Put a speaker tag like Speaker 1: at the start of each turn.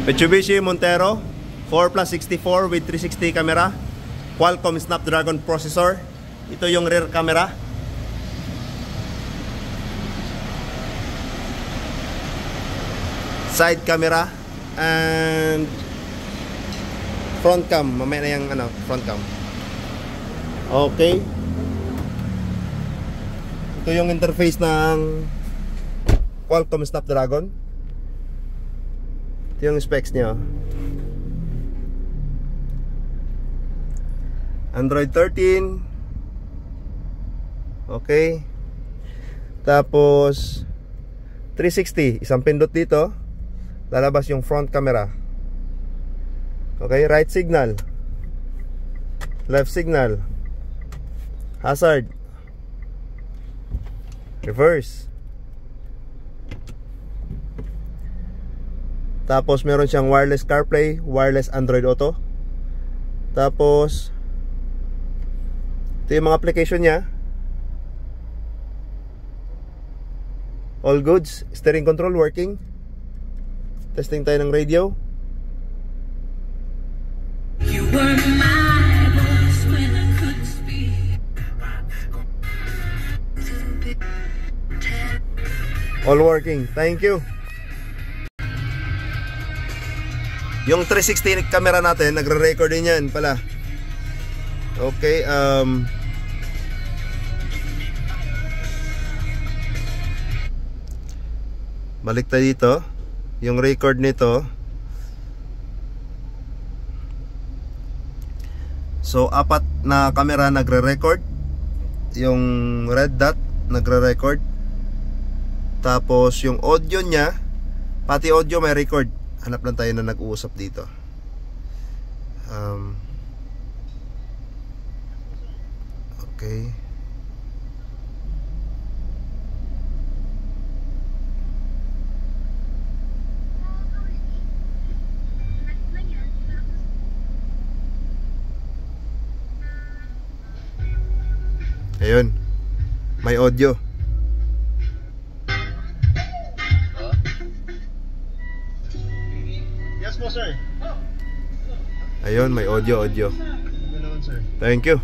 Speaker 1: Mitsubishi Montero 4+64 with 360 camera, Qualcomm Snapdragon processor. Ito yung rear camera. Side camera and front cam. Mamaya na yung front cam. Okay. Ito yung interface ng Qualcomm Snapdragon. Ito yung specs niya. Android 13. Okay. Tapos 360, isang pindot dito, lalabas yung front camera. Okay, right signal, left signal, hazard, reverse. Tapos meron siyang wireless CarPlay, wireless Android Auto. Tapos ito yung mga application niya. All goods. Steering control working. Testing tayo ng radio. You were my voice when I couldn't speak. All working. Thank you. Yung 360 camera natin, nagre-record din yan pala. Okay, balik tayo dito. Yung record nito, so 4 na camera nagre-record. Yung red dot nagre-record. Tapos yung audio niya, pati audio may record. Hanap lang tayo na nag-uusap dito. Okay. Ayun. May audio.
Speaker 2: Yes po, sir.
Speaker 1: Ayun, may audio. Thank you.